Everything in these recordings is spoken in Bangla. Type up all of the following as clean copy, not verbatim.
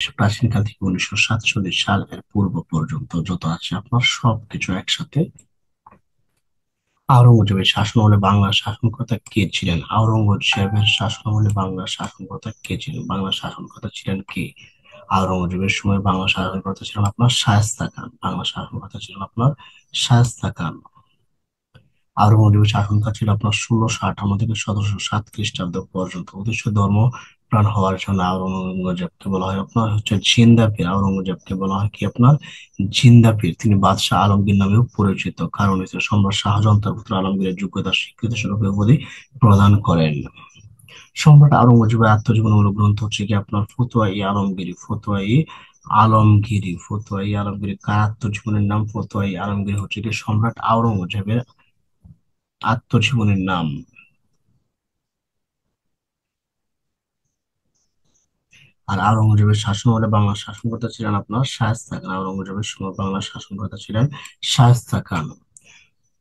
প্রাচীনকাল থেকে 1947 সাল এর পূর্ব পর্যন্ত যত আছে আপনার সবকিছু একসাথে। আওরঙ্গজেবের শাসনামলে বাংলার শাসনকর্তা কে ছিলেন? আওরঙ্গজেবের শাসনামলে বাংলার শাসনকর্তা কে ছিলেন? বাংলার শাসনকর্তা ছিলেন কে? আওরঙ্গজেবের সময় বাংলা শাসনকর্তা ছিলেন আপনার শায়েস্তা খান। বাংলা শাসনকর্তা ছিলেন আপনার শায়েস্তা খান। আওরঙ্গজেবের শাসনকাল ছিল আপনার 1658 থেকে 1707 খ্রিস্টাব্দ পর্যন্ত। উদ্দেশ্য ধর্ম প্রাণ হওয়ার জন্য আওরঙ্গজেবকে বলা হয় আপনার হচ্ছে জিন্দা পীর। আওরঙ্গজেবকে বলা হয় কি আপনার জিন্দা পীর। তিনি বাদশাহ আলমগীর নামেও পরিচিত, কারণ হচ্ছে সম্রাট শাহজাহান তার পুত্র আলমগীরের যোগ্যতা স্বীকৃতি স্বরূপ এই উপাধি প্রদান করেন। সম্রাট আওরঙ্গজেবের আত্মজীবনীমূলক গ্রন্থ হচ্ছে কি আপনার ফতুয়া-ই আলমগীরি। ফতুয়া-ই আলমগীরি কার আত্মজীবনের নাম? ফতুয়া-ই আলমগীরি হচ্ছে কি সম্রাট আওরঙ্গজেবের আত্মজীবনীর নাম। আর আওরঙ্গজেবের শাসনামলে বাংলার শাসনকর্তা ছিলেন আপনার শায়েস্তা খান। আওরঙ্গজেবের সময় বাংলার শাসনকর্তা ছিলেন শায়েস্তা খান।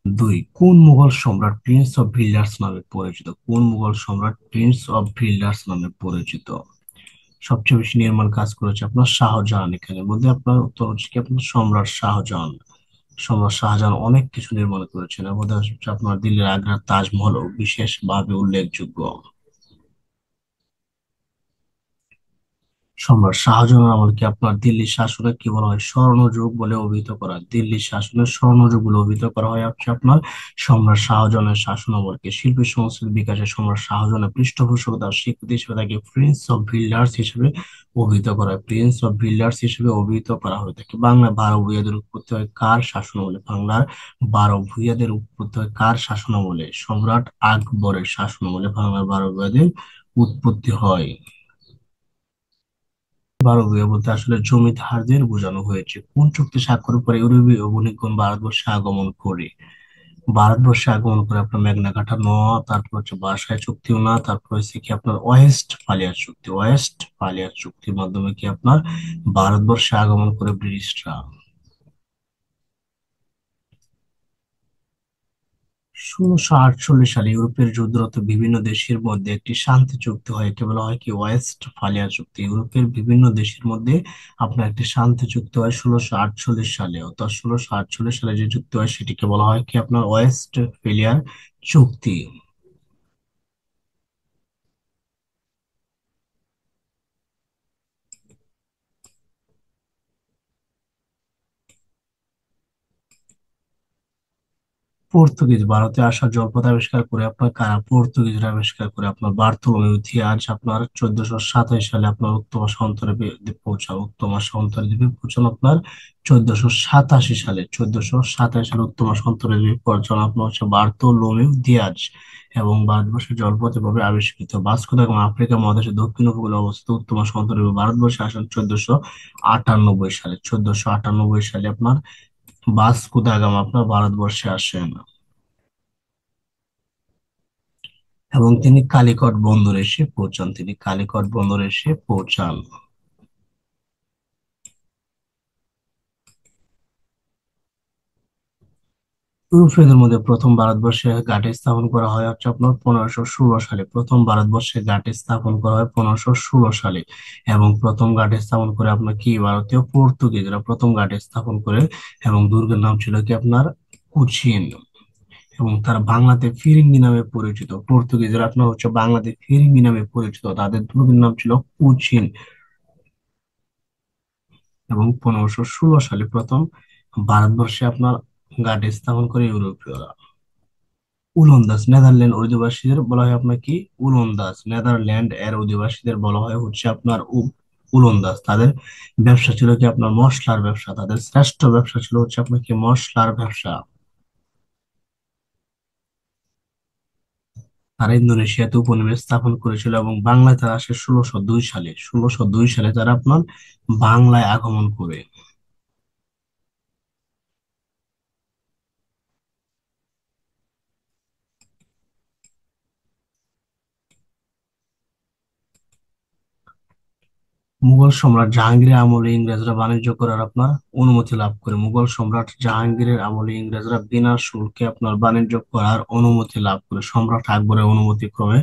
দুই, কোন মুঘল সম্রাট প্রিন্স অফ ভিলিয়ার্স নামে পরিচিত? কোন মুঘল সম্রাট প্রিন্স অফ ভিলিয়ার্স নামে পরিচিত? সবচেয়ে বেশি নির্মাণ কাজ করেছে আপনার শাহজাহান। এখানের মধ্যে আপনার উত্তর হচ্ছে কি আপনার সম্রাট শাহজাহান। সম্রাট শাহজাহান অনেক কিছু নির্মাণ করেছেন, এর মধ্যে হচ্ছে আপনার দিল্লির আগ্রার তাজমহল বিশেষভাবে উল্লেখযোগ্য। সম্রাট শাহজাহানের আমলকে আপনার দিল্লি শাসনে কি বলা হয়? স্বর্ণযুগ বলে অভিহিত করা হয়। দিল্লি শাসনের স্বর্ণযুগ বলে অভিহিত করা হয় হচ্ছে আপনার সম্রাট শাহজাহানের শাসনামলকে। শিল্পী সংস্কৃতির বিকাশে সম্রাট শাহজাহানের পৃষ্ঠপোষকতার স্বীকৃতি হিসেবে তাকে প্রিন্স অফ বিল্ডার্স হিসেবে অভিহিত করা হয়। প্রিন্স অফ বিল্ডার্স হিসেবে অভিহিত করা হয়ে থাকে। বাংলায় 12 ভূঁইয়াদের উৎপত্তি হয় কার শাসনামলে? বাংলার 12 ভূঁইয়াদের উৎপত্তি হয় কার শাসনামলে? সম্রাট আকবরের শাসনামলে বাংলার 12 ভূঁইয়াদের উৎপত্তি হয়। 12 ভূঁইয়া বলতে আসলে জমিদারদের বোঝানো হয়েছে। কোন চুক্তি স্বাক্ষরের পরে ইউরোপীয় বণিকগণ ভারতবর্ষে আগমন করে আপনার মেঘনা ঘাটা ন, তারপর হচ্ছে বার্সায় চুক্তিও না, তারপর হচ্ছে কি আপনার ওয়েস্ট ফালিয়ার চুক্তির মাধ্যমে কি আপনার ভারতবর্ষে আগমন করে ব্রিটিশরা। 1648 সালে ইউরোপের যুদ্ধরত বিভিন্ন দেশের মধ্যে একটি শান্তি চুক্তি হয়, একে বলা হয় কি ওয়েস্ট ফালিয়া চুক্তি। ইউরোপের বিভিন্ন দেশের মধ্যে আপনার একটি শান্তি চুক্তি হয় 1648 সালে, অর্থাৎ 1648 সালে যে চুক্তি হয় সেটিকে বলা হয় কি আপনার ওয়েস্ট ফালিয়ার চুক্তি। ভারতে আসা জলপথ আবিষ্কার করে আপনার কারা? পর্তুগিজরা আবিষ্কার করে আপনার বার্থোলোমিউ দিয়াজ আপনার 1427 সালে আপনার উত্তমা সন্তরে দ্বীপে পৌঁছান আপনার 1487 সালে। 1427 সালে উত্তমা সন্তরে দ্বীপে পৌঁছান আপনার হচ্ছে বার্থোলোমিউ দিয়াজ। এবং ভারতবর্ষের জলপথ এভাবে আবিষ্কৃত। ভাস্কো দা গামা আফ্রিকা মহাদেশের দক্ষিণ উপকূলে অবস্থিত উত্তমা সন্তরে ভারতবর্ষে আসেন 1498 সালে। 1498 সালে আপনার ভাস্কো দা গামা আপনার ভারতবর্ষে আসেন এবং তিনি কালিকট বন্দরে এসে পৌঁছান। ইউরোপীয়দের মধ্যে প্রথম ভারতবর্ষে ঘাঁটি স্থাপন করা হয় হচ্ছে আপনার 1516 সালে। প্রথম ভারতবর্ষে ঘাঁটি স্থাপন করা হয় 1516 সালে। এবং প্রথম ঘাঁটি স্থাপন করে আপনার কি ভারতীয় পর্তুগিজরা প্রথম ঘাঁটি স্থাপন করে। এবং দুর্গের নাম ছিল কি আপনার কুচিন। এবং তারা বাংলাতে ফিরিঙ্গি নামে পরিচিত। পর্তুগিজরা আপনার হচ্ছে বাংলাতে ফিরিঙ্গি নামে পরিচিত, তাদের দুর্গের নাম ছিল কুচিন। এবং 1516 সালে প্রথম ভারতবর্ষে আপনার ঘাঁটি স্থাপন করে ইউরোপীয়রা। উলন্দাজ নেদারল্যান্ড অধিবাসীদের বলা হয় আপনার কি উলন্দাজ। নেদারল্যান্ড এর অধিবাসীদের বলা হয় হচ্ছে আপনার উলন্দাজ। তাদের ব্যবসা ছিল কি আপনার মশলার ব্যবসা। তাদের শ্রেষ্ঠ ব্যবসা ছিল হচ্ছে আপনার কি মশলার ব্যবসা। তারা ইন্দোনেশিয়াতে উপনিবেশ স্থাপন করেছিল এবং বাংলায় তারা আসে 1602 সালে। 1602 সালে তারা আপনার বাংলায় আগমন করে। মুঘল সম্রাট জাহাঙ্গীরের আমলে ইংরেজরা বাণিজ্য করার আপনার অনুমতি লাভ করে। মুঘল সম্রাট জাহাঙ্গীরের আমলে ইংরেজরা বিনা শুল্কে আপনার বাণিজ্য করার অনুমতি লাভ করে সম্রাট আকবরের অনুমতি ক্রমে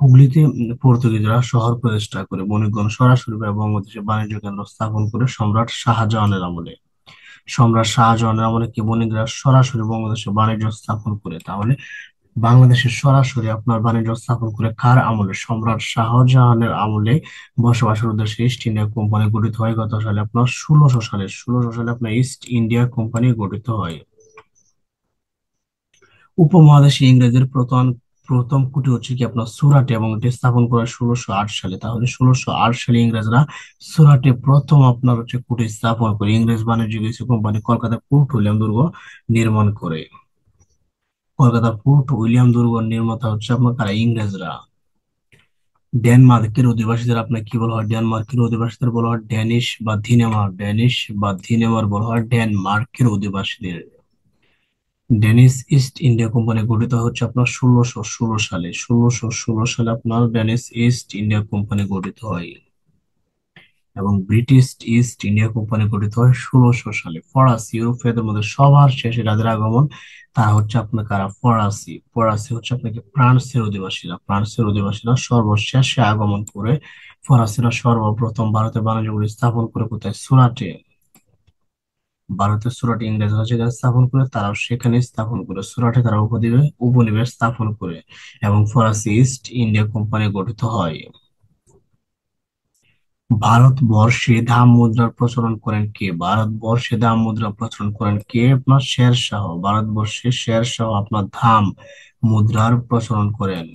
হুগলিতে পর্তুগিজরা শহর প্রতিষ্ঠা করে বণিকগণ সরাসরি বঙ্গদেশে বাণিজ্য কেন্দ্র স্থাপন করে সম্রাট শাহজাহানের আমলে। সম্রাট শাহজাহানের আমলে কি বণিকরা সরাসরি বঙ্গদেশে বাণিজ্য স্থাপন করে? তাহলে বাংলাদেশে সরাসরি আপনার বাণিজ্য স্থাপন করে কার আমলে? সম্রাট শাহজাহানের আমলে বসবাসের উদ্দেশ্যে ইস্ট ইন্ডিয়া কোম্পানি গঠিত হয় কত সালে? আপনার 1600 সালে। 1600 সালে আপনার ইস্ট ইন্ডিয়া কোম্পানি গঠিত হয়। উপমহাদেশে ইংরেজদের প্রথম প্রথম কুটি হচ্ছে কি আপনার সুরাটে, এবং এটি স্থাপন করা 1608 সালে। তাহলে 1608 সালে ইংরেজরা সুরাটে প্রথম আপনার হচ্ছে কুটি স্থাপন করে। ইংরেজ বাণিজ্য কিছু কোম্পানি কলকাতা ফোর্ট উইলিয়াম দুর্গ নির্মাণ করে। কলকাতা ফোর্ট উইলিয়াম দুর্গ নির্মাতা হচ্ছে আপনার কারা? ইংরেজরা। ডেনমার্কের অধিবাসীদের আপনার কি বলা হয়? ডেনমার্কের অধিবাসীদের বলা হয় ড্যানিশ বা ধিনেমার। ড্যানিশ বা ধিনেমার বলা হয় ডেনমার্কের অধিবাসীদের। ডেনিস ইস্ট ইন্ডিয়া কোম্পানি গঠিত হচ্ছে আপনার 1616 সালে। 1616 সালে আপনার ডেনিস ইস্ট ইন্ডিয়া কোম্পানি গঠিত হয়। এবং ব্রিটিশ ইস্ট ইন্ডিয়া কোম্পানি গঠিত হয় 1600 সালে। ফরাসি ইউরোপীয়দের মধ্যে সবার শেষে যাদের আগমন, তারা হচ্ছে আপনার কারা? ফরাসি। ফরাসি হচ্ছে আপনাকে ফ্রান্সের অধিবাসীরা। ফ্রান্সের অধিবাসীরা সর্বশেষে আগমন করে। ফরাসিরা সর্বপ্রথম ভারতে বাণিজ্য স্থাপন করে কোথায়? সুরাটে। ভারতের সুরাটে ইংরেজরা যেখানে স্থাপন করে, তারাও সেখানে স্থাপন করে। সুরাটে তারা উপনিবেশ স্থাপন করে এবং ফরাসি ইস্ট ইন্ডিয়া কোম্পানি গঠিত হয়। ভারতবর্ষে দাম মুদ্রার প্রচলন করেন কে? ভারতবর্ষে দাম মুদ্রা প্রচলন করেন কে? আপনার শের শাহ। ভারতবর্ষে শের শাহ আপনার দাম মুদ্রার প্রচলন করেন।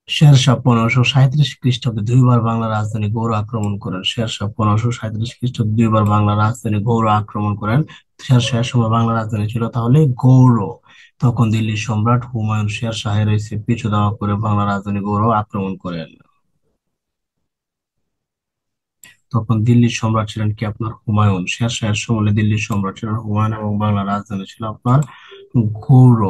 শেরশাহ 1537 খ্রিস্টাব্দে দুইবার বাংলা রাজধানী গৌড় আক্রমণ করেন। শেরশাহ 1537 খ্রিস্টাব্দে দুইবার বাংলা রাজধানী গৌড় আক্রমণ করেন। শেরশাহের সময় বাংলা রাজধানী ছিল তাহলে গৌড়। তখন দিল্লির সম্রাট হুমায়ুন শেরশাহের এসে পিছু ধাওয়া করে বাংলা রাজধানী গৌড় আক্রমণ করেন। তখন দিল্লির সম্রাট ছিলেন কি আপনার? হুমায়ুন। শেরশাহের সময় দিল্লির সম্রাট ছিলেন হুমায়ুন এবং বাংলা রাজধানী ছিল আপনার গৌড়।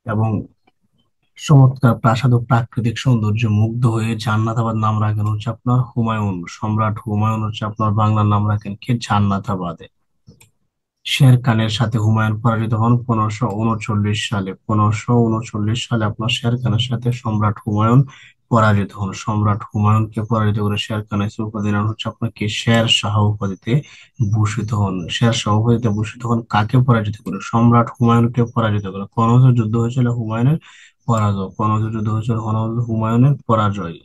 এবং চমৎকার প্রাসাদ ও প্রাকৃতিক সৌন্দর্য মুগ্ধ হয়ে জান্নাতাবাদ নাম রাখেন হচ্ছে আপনার হুমায়ুন। সম্রাট হুমায়ুন হচ্ছে আপনার বাংলার নাম রাখেন কে? জান্নাতাবাদে। শের খানের সাথে হুমায়ুন পরাজিত হন 1539 সালে। 1539 সালে আপনার শের খানের সাথে সম্রাট হুমায়ুন পরাজিত হন। সম্রাট হুমায়ুনকে পরাজিত করে শের খান এসে উপাধি নেন হচ্ছে আপনাকে শের শাহ উপাধিতে ভূষিত হন। শের শাহ উপাধিতে ভূষিত হন কাকে পরাজিত করে? সম্রাট হুমায়ুনকে পরাজিত করে। কনৌজ যুদ্ধ হয়েছিল হুমায়ুনের পরাজয়। কনৌজ যুদ্ধ হয়েছিল হুমায়ুনের পরাজয়।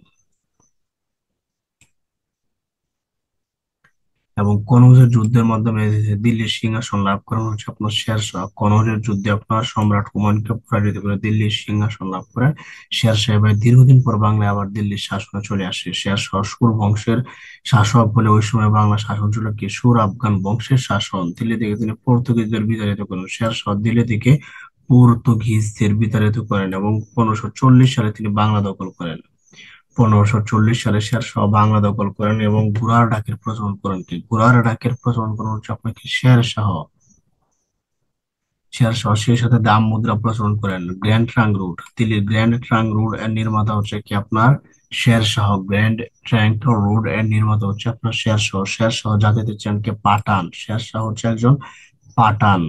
এবং কনৌজের যুদ্ধের মাধ্যমে দিল্লির সিংহাসন লাভ করেন হচ্ছে আপনার শেরশাহ। কনৌজের যুদ্ধে আপনার সম্রাট হুমায়ুনকে পরাজিত করে দিল্লির সিংহাসন লাভ করেন শেরশাহ। এবার দীর্ঘদিন পর বাংলায় আবার দিল্লির শাসনে চলে আসে। শেরশাহ সুর বংশের শাসক বলে ওই সময় বাংলা শাসন ছিল কি? সুর আফগান বংশের শাসন। দিল্লি থেকে তিনি পর্তুগিজদের বিতাড়িত করেন। শেরশাহ দিল্লি থেকে পর্তুগিজদের বিতাড়িত করেন এবং 1540 সালে তিনি বাংলা দখল করেন। 1540 সালে শেরশাহ বাংলা দখল করেন এবং ঘোড়ার ডাকের প্রচলন করেন কি? ঘোড়ার ডাকের প্রচলন করেন হচ্ছে আপনাকে শেরশাহ। শেরশাহ সেই সাথে দাম মুদ্রা প্রচলন করেন। গ্র্যান্ড ট্রাঙ্ক রোড, দিল্লির গ্র্যান্ড ট্রাঙ্ক রোড এর নির্মাতা হচ্ছে কি আপনার? শেরশাহ। গ্র্যান্ড ট্রাঙ্ক রোড এর নির্মাতা হচ্ছে আপনার শেরশাহ। শেরশাহ জাতিতে ছিলেন কে? পাঠান। শেরশাহ হচ্ছে একজন পাঠান।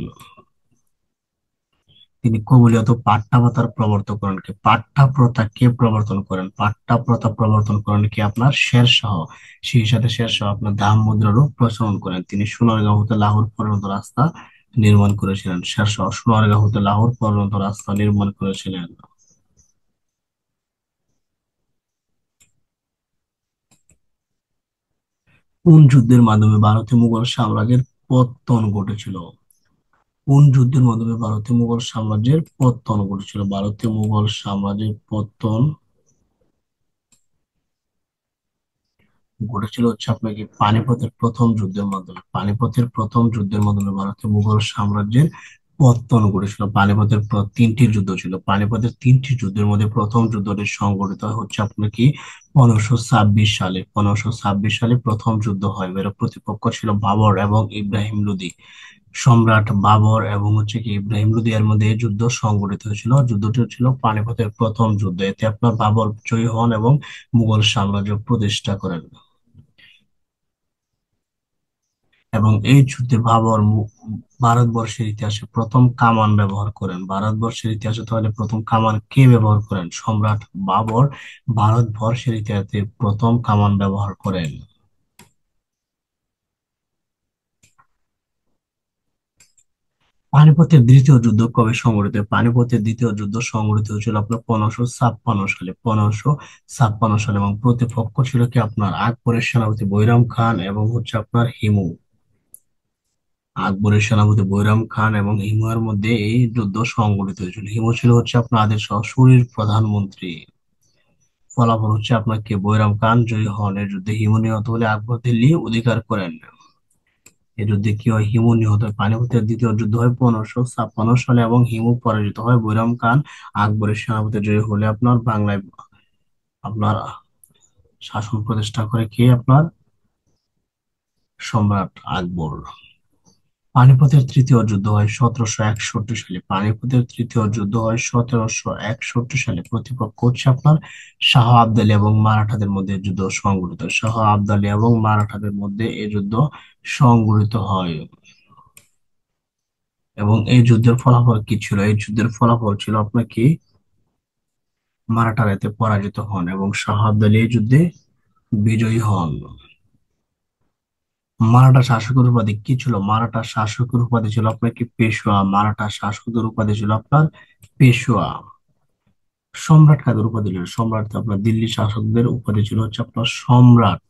তিনি কবুলিয়ত ও পাট্টা প্রথার প্রবর্তক করেন কে? পাট্টা প্রথা কে প্রবর্তন করেন? পাট্টা প্রথা প্রবর্তন করেন কি আপনার? শেরশাহ। সেই সাথে শেরশাহ আপনার দাম মুদ্রারও প্রচলন করেন। তিনি সোনারগাঁও হতে লাহোর পর্যন্ত রাস্তা নির্মাণ করেছিলেন। শেরশাহ সোনারগাঁও হতে লাহোর পর্যন্ত রাস্তা নির্মাণ করেছিলেন। কোন যুদ্ধের মাধ্যমে ভারতে মুঘল সাম্রাজ্যের পতন ঘটেছিল? কোন যুদ্ধের মাধ্যমে ভারতে মুঘল সাম্রাজ্যের পতন ঘটেছিল? ভারতে মুঘল সাম্রাজ্যের পতন ঘটেছিল হচ্ছে আপনাকে পানিপথের প্রথম যুদ্ধের মাধ্যমে। পানিপথের প্রথম যুদ্ধের মাধ্যমে ভারতীয় মুঘল সাম্রাজ্যের পতন ঘটেছিল। পানিপথের তিনটি যুদ্ধ ছিল। পানিপথের তিনটি যুদ্ধের মধ্যে প্রথম যুদ্ধটি সংঘটিত হয় হচ্ছে আপনার কি? 1526 সালে। 1526 সালে প্রথম যুদ্ধ হয়। এর প্রতিপক্ষ ছিল বাবর এবং ইব্রাহিম লোদি। সম্রাট বাবর এবং হচ্ছে কি ইব্রাহিম লোদিয়ার মধ্যে এই যুদ্ধ সংঘটিত হয়েছিল। যুদ্ধটি ছিল পানিপথের প্রথম যুদ্ধ। এতে আপনার বাবর জয়ী হন এবং মুঘল সাম্রাজ্য প্রতিষ্ঠা করেন। এবং এই যুদ্ধে বাবর ভারতবর্ষের ইতিহাসে প্রথম কামান ব্যবহার করেন। ভারতবর্ষের ইতিহাসে তাহলে প্রথম কামান কে ব্যবহার করেন? সম্রাট বাবর ভারতবর্ষের ইতিহাসে প্রথম কামান ব্যবহার করেন। পানিপথের দ্বিতীয় যুদ্ধ কবে সংঘটিত হয়? পানিপথের দ্বিতীয় যুদ্ধ সংঘটিত হয়েছিল আপনার 1556 সালে, 1556 সালে, এবং প্রতিপক্ষ ছিল কি আপনার আকবরের সেনাপতি বৈরাম খান এবং হচ্ছে আপনার হিমু। আকবরের সেনাপতি বৈরাম খান এবং হিমুর মধ্যে এই যুদ্ধ সংঘটিত হয়েছিল। হিমু ছিল হচ্ছে আপনার আদিল শাহ সুরির প্রধানমন্ত্রী। ফলাফল হচ্ছে আপনার কে বৈরাম খান জয়ী হন। এর যুদ্ধে হিমু নিহত হলে আকবর দিল্লি অধিকার করেন। এই যুদ্ধে কি হয়? হিমু নিহত হয়। পানিপথের দ্বিতীয় যুদ্ধ হয় 1556 সালে এবং হিমু পরাজিত হয়। বৈরাম খান আকবরের সেনাপতি জয়ী হলে আপনার বাংলায় আপনার শাসন প্রতিষ্ঠা করে কে? আপনার সম্রাট আকবর। পানিপথের তৃতীয় যুদ্ধ হয় 1761 সালে। পানিপথের তৃতীয় যুদ্ধ হয় 1761 সালে। প্রতিপক্ষ হচ্ছে আপনার শাহ আবদালী এবং মারাঠাদের মধ্যে যুদ্ধ সংঘটিত হয়। শাহ আবদালী এবং মারাঠাদের মধ্যে এই যুদ্ধ সংঘটিত হয়। এবং এই যুদ্ধের ফলাফল কি ছিল? এই যুদ্ধের ফলাফল ছিল আপনার কি মারাঠারা এতে পরাজিত হন এবং শাহ আবদালী এই যুদ্ধে বিজয়ী হন। মারাঠা শাসকের উপাধি কি ছিল? মারাঠা শাসকের উপাধি ছিল আপনার কি পেশোয়া। মারাঠা শাসকের উপাধি ছিল আপনার পেশোয়া। সম্রাট কাদের উপাধি ছিল? সম্রাট আপনার দিল্লি শাসকদের উপাধি ছিল হচ্ছে আপনার সম্রাট।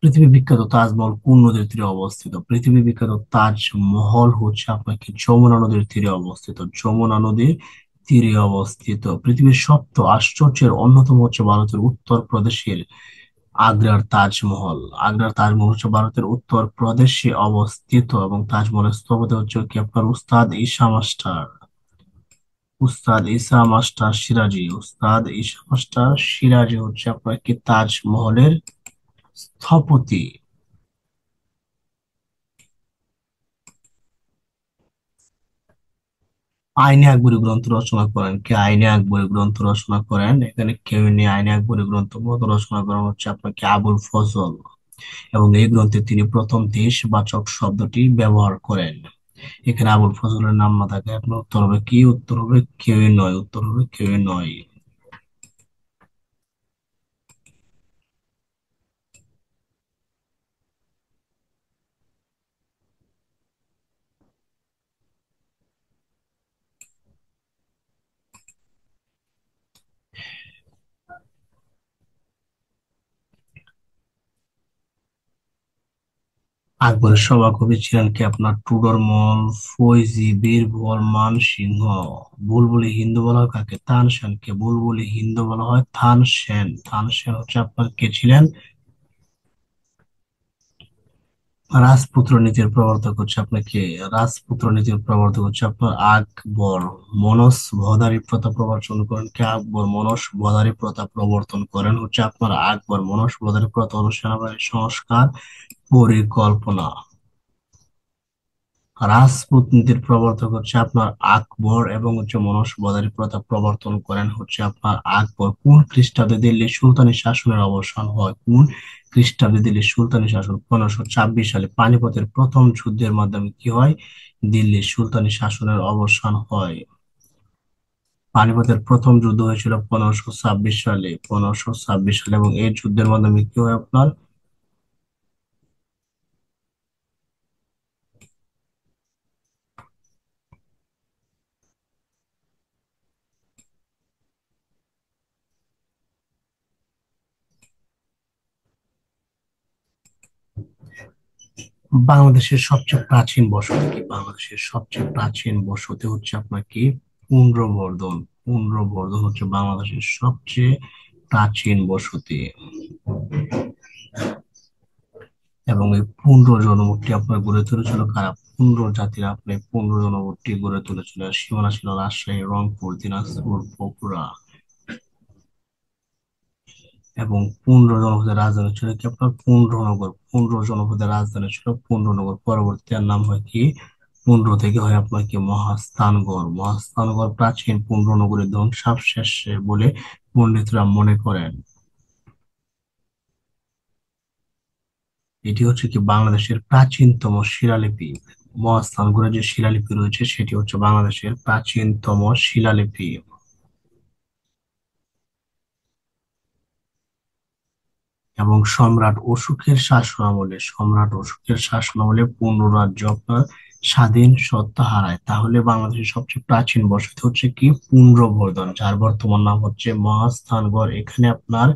পৃথিবী বিখ্যাত তাজমহল কোন নদীর তীরে অবস্থিত? পৃথিবী বিখ্যাত তাজমহল হচ্ছে আপনার কি যমুনা নদীর তীরে অবস্থিত। যমুনা নদীর তীরে অবস্থিত। পৃথিবীর সপ্ত আশ্চর্যের অন্যতম হচ্ছে ভারতের উত্তর প্রদেশের আগ্রার তাজমহল। আগ্রার তাজমহল হচ্ছে ভারতের উত্তর প্রদেশে অবস্থিত এবং তাজমহলের স্থপতি হচ্ছে কি আপনার উস্তাদ ঈসা মাস্টার। উস্তাদ ঈসা মাস্টার সিরাজি। উস্তাদ ঈসা মাস্টার সিরাজি হচ্ছে আপনার কি তাজমহলের স্থপতি। আইনে আকবরী গ্রন্থ রচনা করেন কে? আইনে আকবরী গ্রন্থ রচনা করেন এখানে কেউ নেই। আইনে আকবরী গ্রন্থ রচনা করেন হচ্ছে আপনাকে আবুল ফজল। এবং এই গ্রন্থে তিনি প্রথম দেশবাচক শব্দটি ব্যবহার করেন। এখানে আবুল ফজলের নাম না থাকে আপনার উত্তর হবে কি? উত্তর হবে কেউই নয়। উত্তর হবে কেউই নয়। আকবরের সভাকবি ছিলেন কি আপনার টুডরমল, ফৈজি, বীরবল, মানসিংহ। বুলবুলি হিন্দু বলা হয় কাকে? তানসেনকে বুলবুলি হিন্দু বলা হয় তানসেন। তানসেন হচ্ছে আপনার কে ছিলেন? রাজপুত্র নীতির প্রবর্তক হচ্ছে আপনার কে? রাজপুত্র নীতির প্রবর্তক হচ্ছে আপনার আকবর। মনস ভোদারি প্রথা প্রবর্তন করেন কে? আকবর। মনস ভোদারি প্রথা প্রবর্তন করেন হচ্ছে আপনার আকবর। মনস ভোদারি প্রথা হলো সেনাবাহিনী সংস্কার পরিকল্পনা। রাজপুত প্রবর্তক হচ্ছে আপনার আকবর এবং হচ্ছে মনসবদারি প্রথা প্রবর্তন করেন হচ্ছে আপনার আকবর। কোন খ্রিস্টাব্দে দিল্লির সুলতানি শাসনের অবসান হয়? কোন খ্রিস্টাব্দে দিল্লির সুলতানি শাসন? 1526 সালে। পানিপথের প্রথম যুদ্ধের মাধ্যমে কি হয়? দিল্লির সুলতানি শাসনের অবসান হয়। পানিপথের প্রথম যুদ্ধ হয়েছিল 1526 সালে। 1526 সালে এবং এই যুদ্ধের মাধ্যমে কি হয় আপনার? বাংলাদেশের সবচেয়ে প্রাচীন বসতি কি? বাংলাদেশের সবচেয়ে প্রাচীন বসতি হচ্ছে আপনার কি পুন্ড্রবর্ধন। পুন্ড্রবর্ধন হচ্ছে বাংলাদেশের সবচেয়ে প্রাচীন বসতি। এবং এই পুন্ড্র জনগোষ্ঠী আপনার গড়ে তুলেছিল কারা? পুন্ড্র জাতির আপনি পুন্ড্র জনগোষ্ঠী গড়ে তুলেছিল। আর সীমানা ছিল রাজশাহী, রংপুর, দিনাজপুর, বগুড়া। এবং পুন্ড্র জনপদের রাজধানী ছিল কি আপনার পুন্ড্রনগর। পুন্ড্র জনপদের রাজধানী ছিল পুন্ড্রনগর। পরবর্তী আর নাম হয় কি, পুন্ড্র থেকে হয় আপনার কি মহাস্থানগড়। মহাস্থানগড় প্রাচীন পুন্ড্রনগরীর ধ্বংসাবশেষ বলে পণ্ডিতরা মনে করেন। এটি হচ্ছে কি বাংলাদেশের প্রাচীনতম শিলালিপি। মহাস্থানগড়ে যে শিলালিপি রয়েছে সেটি হচ্ছে বাংলাদেশের প্রাচীনতম শিলালিপি। এবং সম্রাট অশোকের শাসনামলে পূর্ণ রাজ্য আপনার স্বাধীন সত্তা হারায়। তাহলে বাংলাদেশের সবচেয়ে প্রাচীন বসতি হচ্ছে কি পুন্ড্রবর্ধন, যার বর্তমান নাম হচ্ছে মহাস্থানগড়। এখানে আপনার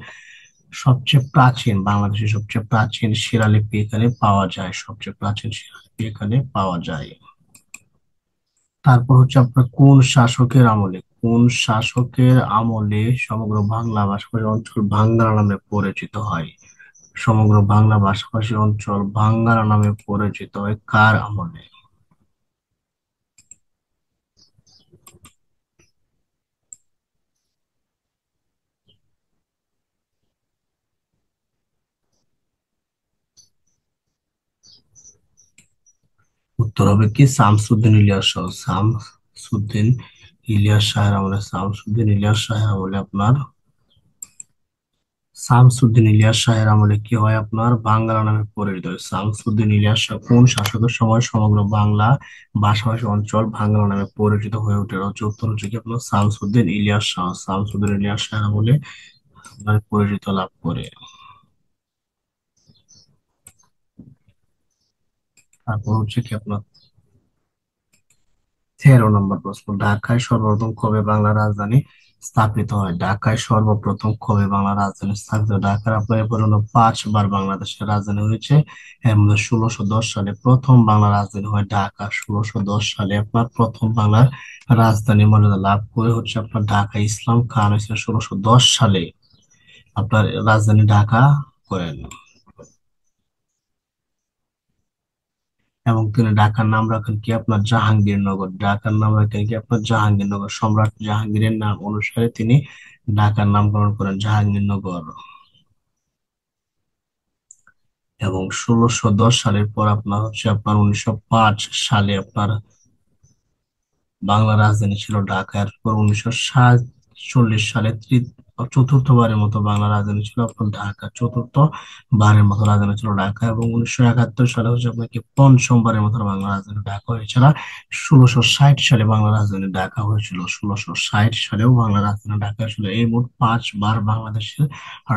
বাংলাদেশের সবচেয়ে প্রাচীন শিলালিপি এখানে পাওয়া যায়। সবচেয়ে প্রাচীন শিলালিপি এখানে পাওয়া যায়। তারপর হচ্ছে আপনার কোন শাসকের আমলে সমগ্র বাংলা ভাষাভাষী অঞ্চল ভাঙ্গারা নামে পরিচিত হয়। সমগ্র বাংলা ভাষাভাষী অঞ্চল ভাঙ্গারা নামে পরিচিত হয় কার আমলে? উত্তর হবে কি শামসুদ্দিন ইলিয়াস শাহের আমলে। শামসুদ্দিন ইলিয়াস শাহের আমলে কি হয় আপনার বাংলা নামে পরিচিত হয়। শামসুদ্দিন ইলিয়াস শাহ কোন শাসকের সময় সমগ্র বাংলা ভাষাভাষী অঞ্চল বাংলা নামে পরিচিত হয়ে ওঠে? হচ্ছে উত্তর হচ্ছে কি আপনার শামসুদ্দিন ইলিয়াস শাহের আমলে আপনার পরিচিত লাভ করে। তারপর হচ্ছে কি আপনার 13 নম্বর প্রশ্ন, ঢাকায় সর্বপ্রথম কবে বাংলা রাজধানী স্থাপিত হয়? ঢাকার আপনার এ পর্যন্ত 5 বার বাংলাদেশের রাজধানী হয়েছে। এর মধ্যে 1610 সালে প্রথম বাংলা রাজধানী হয় ঢাকা। 1610 সালে আপনার প্রথম বাংলার রাজধানী মর্যাদা লাভ করে হচ্ছে আপনার ঢাকা। ইসলাম খান হয়েছে 1610 সালে আপনার রাজধানী ঢাকা করেন। এবং তিনি ঢাকার নাম রাখেন কি আপনার জাহাঙ্গীরনগর। ঢাকার নাম রাখেন কি আপনার জাহাঙ্গীরনগর। সম্রাট জাহাঙ্গীরের নাম অনুসারে তিনি ঢাকার নামকরণ করেন জাহাঙ্গীরনগর। এবং 1610 সালের পর আপনার হচ্ছে আপনার 1905 সালে আপনার বাংলা রাজধানী ছিল ঢাকা। এরপর 1947 সালে চতুর্থবারের মতো বাংলা রাজধানী ছিল আপনার ঢাকা। চতুর্থ বারের মতো রাজধানী ছিল ঢাকা। এবং 1971 সালে হচ্ছে আপনাকে পঞ্চমবারের মতো বাংলা রাজধানী ঢাকা হয়েছিল। 1660 সালে বাংলা রাজধানী ঢাকা হয়েছিল। 1660 সালেও বাংলা রাজধানী ঢাকা ছিল। এই মোট 5 বার বাংলাদেশের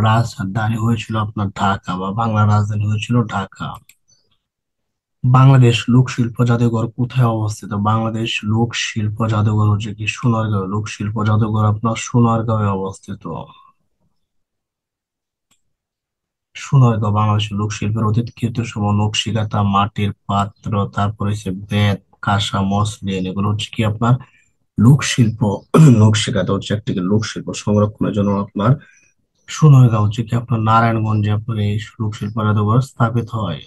রাজধানী হয়েছিল আপনার ঢাকা, বা বাংলা রাজধানী হয়েছিল ঢাকা। বাংলাদেশ লোক শিল্প জাদুঘর কোথায় অবস্থিত? বাংলাদেশ লোক শিল্প জাদুঘর হচ্ছে কি সোনারগাঁও। লোক শিল্প জাদুঘর আপনার সোনারগাঁওয়ে অবস্থিত। সোনারগাঁও বাংলাদেশের লোক শিল্পের অতীত সমূহ নকশিকাঁথা, মাটির পাত্র, তারপরে হচ্ছে বেত, কাঁসা, মসলিন, এগুলো হচ্ছে কি আপনার লোক শিল্প। নকশিকাঁথা হচ্ছে একটি লোক শিল্প সংরক্ষণের জন্য আপনার সোনারগাঁও হচ্ছে কি আপনার নারায়ণগঞ্জে আপনার এই লোক শিল্প জাদুঘর স্থাপিত হয়।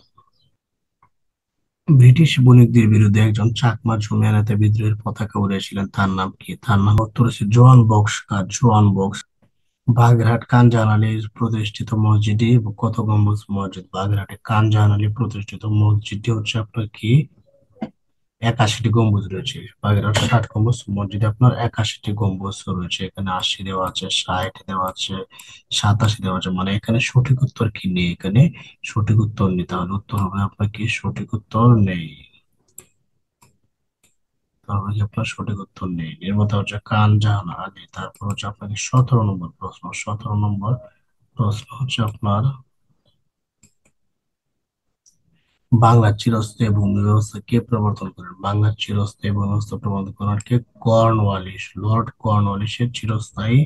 ব্রিটিশ বণিকদের বিরুদ্ধে একজন চাকমা জমিয়ান নেতা বিদ্রোহের পতাকা উড়িয়েছিলেন, তার নাম কি? তার নাম উত্তর হচ্ছে জোয়ান বক্স। বাগেরহাট খান জাহান আলীর প্রতিষ্ঠিত মসজিদে কত গম্বুজ মসজিদ? বাগেরহাটে খান জাহান আলী প্রতিষ্ঠিত মসজিদটি হচ্ছে আপনার কি 81টি গম্বুজ রয়েছে। বাগেরহাট 60 গম্বুজ মসজিদে আপনার 81টি গম্বুজ রয়েছে। এখানে 80 দেওয়া আছে, 60 দেওয়া আছে, 87 দেওয়া আছে। মানে এখানে সঠিক উত্তর কি নেই, এখানে সঠিক উত্তর নেই। তাহলে উত্তর হবে আপনার কি সঠিক উত্তর নেই। তাহলে কি আপনার সঠিক উত্তর নেই, এর মধ্যে হচ্ছে খান জাহান আলী। তারপর হচ্ছে আপনাকে 17 নম্বর প্রশ্ন হচ্ছে আপনার বাংলার চিরস্থায়ী ভূমি ব্যবস্থা কে প্রবর্তন করেন? বাংলার চিরস্থায়ী ভূমি ব্যবস্থা প্রবর্তন করেন কে? লর্ড কর্নওয়ালিসের চিরস্থায়ী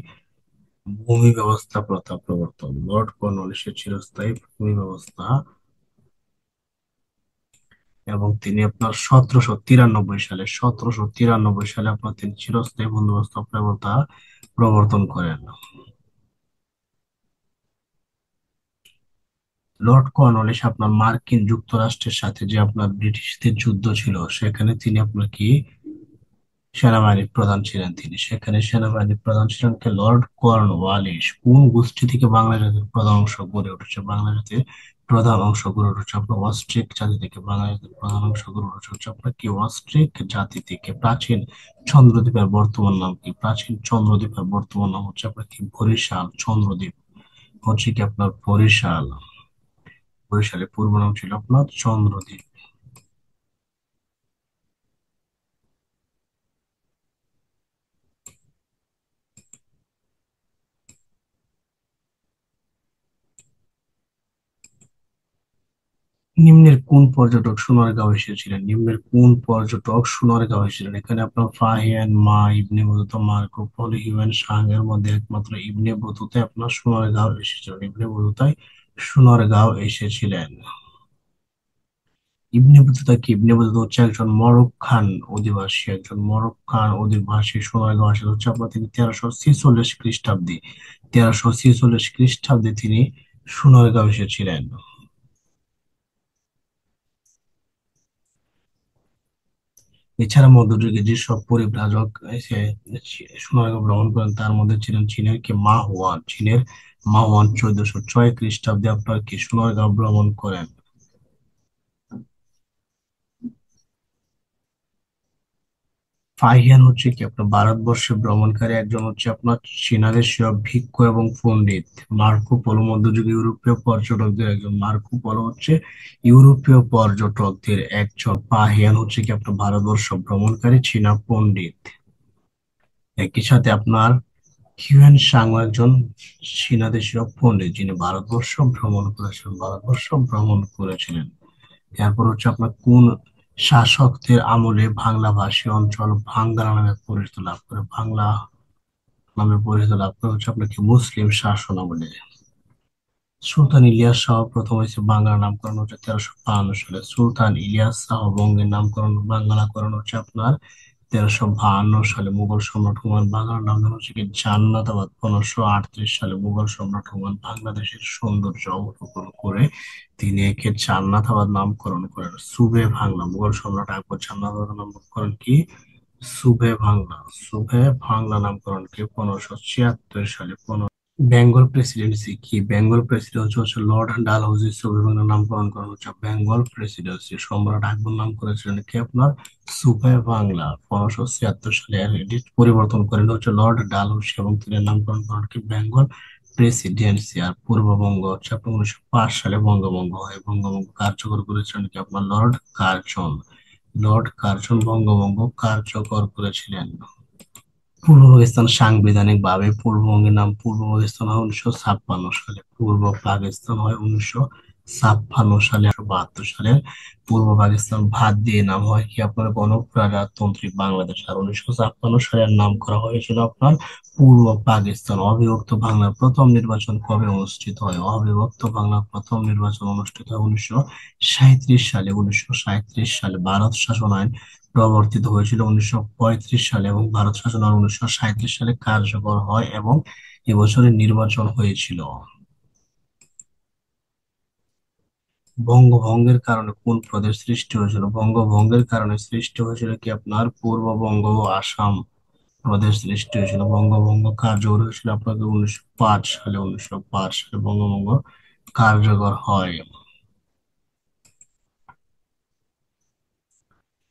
ভূমি ব্যবস্থা প্রথা প্রবর্তন। লর্ড কর্নওয়ালিসের চিরস্থায়ী ভূমি ব্যবস্থা। এবং তিনি আপনার 1793 সালে আপনার তিনি চিরস্থায়ী ভূমি ব্যবস্থা প্রথা প্রবর্তন করেন। লর্ড কর্নওয়ালিস আপনার মার্কিন যুক্তরাষ্ট্রের সাথে যে আপনার ব্রিটিশদের যুদ্ধ ছিল সেখানে তিনি আপনার কি সেনাবাহিনীর প্রধান ছিলেন তিনি। সেখানে সেনাবাহিনীর প্রধান ছিলেন কে? Lord Cornwallis. কোন গোষ্ঠী থেকে বাংলা জাতির প্রধান অংশ গড়ে উঠেছে? বাংলা জাতির প্রধান অংশ গড়ে উঠেছে আপনার অস্ট্রিক জাতি থেকে। বাংলা জাতির প্রধান অংশ গড়ে উঠেছে হচ্ছে আপনার কি? অস্ট্রিক জাতি থেকে। প্রাচীন চন্দ্রদ্বীপের বর্তমান নাম কি? প্রাচীন চন্দ্রদ্বীপের বর্তমান নাম হচ্ছে আপনার কি? বরিশাল। চন্দ্রদ্বীপ হচ্ছে কি আপনার বরিশাল। বরিশালের পূর্ব নাম ছিল আপনার চন্দ্রদ্বীপ। নিম্নের কোন পর্যটক সোনারগাঁও এসেছিলেন? নিম্নের কোন পর্যটক সোনারগাঁও এসেছিলেন? এখানে আপনার ফাহিয়ান, মা, Ibn Battuta, Marco Polo, Hiuen Tsang এর মধ্যে একমাত্র ইবনে বতুতা আপনার সোনারগাঁও এসেছিলেন। ইবনে বতুতায় সোনারগাঁও এসেছিলেন। ইবনে বতুতা কি? ইবনে বতুতা হচ্ছে একজন মরক্কান অধিবাসী। একজন মরক্কান অধিবাসী সোনারগাঁও আসে হচ্ছে আপনার তিনি 1346 খ্রিস্টাব্দে। 1346 খ্রিস্টাব্দে তিনি সোনারগাঁও এসেছিলেন। এছাড়া মধ্যযুগে যেসব পরিব্রাজক এসে সোনারগাঁও ভ্রমণ করেন তার মধ্যে ছিলেন চীনের কি? মা হুয়ান। চীনের মা হুয়ান 1406 খ্রিস্টাব্দে আপনার কি সোনারগাঁও ভ্রমণ করেন। ফাহিয়ান হচ্ছে কি আপনার ভারতবর্ষে ভ্রমণকারী একজন হচ্ছে আপনার চীনা দেশীয় ভিক্ষু এবং পণ্ডিত। মার্কো পোলো মধ্যযুগে ইউরোপীয় পর্যটকদের একজন। মার্কো পোলো হচ্ছে ইউরোপীয় পর্যটকদের একজন। পাহিয়ান হচ্ছে কি আপনার ভারতবর্ষ ভ্রমণকারী চীনা পণ্ডিত। একই সাথে আপনার হিউয়েন সাং একজন চীনা দেশীয় পণ্ডিত যিনি ভারতবর্ষ ভ্রমণ করেছিলেন। এরপর হচ্ছে আপনার কোন শাসকদের আমলে বাংলা ভাষী অঞ্চল বাঙ্গালা নামে পরিচিতি লাভ করে? বাংলা নামে পরিচিতি লাভ করে হচ্ছে আপনার কি? মুসলিম শাসন আমলে। সুলতান ইলিয়াস শাহ প্রথম হয়েছে বাংলার নামকরণ হচ্ছে 1352 সালে। সুলতান ইলিয়াস শাহ বঙ্গের নামকরণ বাংলাকরণ হচ্ছে আপনার 1352 সালে। মুঘল সম্রাট হুমায়ুন বাংলার নামকরণ হচ্ছে কি? জান্নাতাবাদ। 1538 সালে মুঘল সম্রাট হুমায়ুন বাংলাদেশের সৌন্দর্য অবলোকন করে তিনি একে জান্নাতাবাদ নামকরণ করেন। সুবে বাংলা। মুঘল সম্রাট আকবর জান্নাতাবাদ নামকরণ কি? সুবে বাংলা। সুবে বাংলা নামকরণ কি? 1576 সালে। বেঙ্গল প্রেসিডেন্সি কি? বেঙ্গল প্রেসিডেন্সি হচ্ছে লর্ড ডালহৌসি সুবেদার নামকরণ করা হচ্ছে বেঙ্গল প্রেসিডেন্সি। সম্রাট আকবর নাম করেছিলেন কি আপনার? সুবে বাংলা। 1576 সালে আর এটি পরিবর্তন করেন হচ্ছে লর্ড ডালহৌসি এবং তিনি নামকরণ করেন কি? বেঙ্গল প্রেসিডেন্সি। আর পূর্ববঙ্গ হচ্ছে আপনার 1905 সালে বঙ্গভঙ্গ হয়। বঙ্গভঙ্গ কার্যকর করেছিলেন কি আপনার? Lord Curzon. লর্ড কার্জন বঙ্গভঙ্গ কার্যকর করেছিলেন। পূর্ব পাকিস্তান সাংবিধানিকভাবে পূর্ববঙ্গের নাম পূর্ব পাকিস্তান হয় 1956 সালে। পূর্ব পাকিস্তান হয় 1956 সালে। 1972 সালে পূর্ব পাকিস্তান ভাত দিয়ে নাম হয় কি আপনার? গণপ্রজাতন্ত্রী বাংলাদেশ। আর 1956 সালের নাম করা হয়েছিল আপনার পূর্ব পাকিস্তান। অবিভক্ত বাংলার প্রথম নির্বাচন কবে অনুষ্ঠিত হয়? অবিভক্ত বাংলার প্রথম নির্বাচন অনুষ্ঠিত হয় 1937 সালে। 1937 সালে ভারত শাসন আইন প্রবর্তিত হয়েছিল 1935 সালে এবং ভারত শাসন আইন 1937 সালে কার্যকর হয় এবং এবছরের নির্বাচন হয়েছিল। বঙ্গভঙ্গের কারণে কোন প্রদেশ সৃষ্টি হয়েছিল? বঙ্গভঙ্গের কারণে সৃষ্টি হয়েছিল কি আপনার? পূর্ববঙ্গ ও আসাম প্রদেশ সৃষ্টি হয়েছিল। বঙ্গভঙ্গ কার্যকর হয়েছিল আপনাকে 1905 সালে। 1905 সালে বঙ্গভঙ্গ কার্যকর হয়।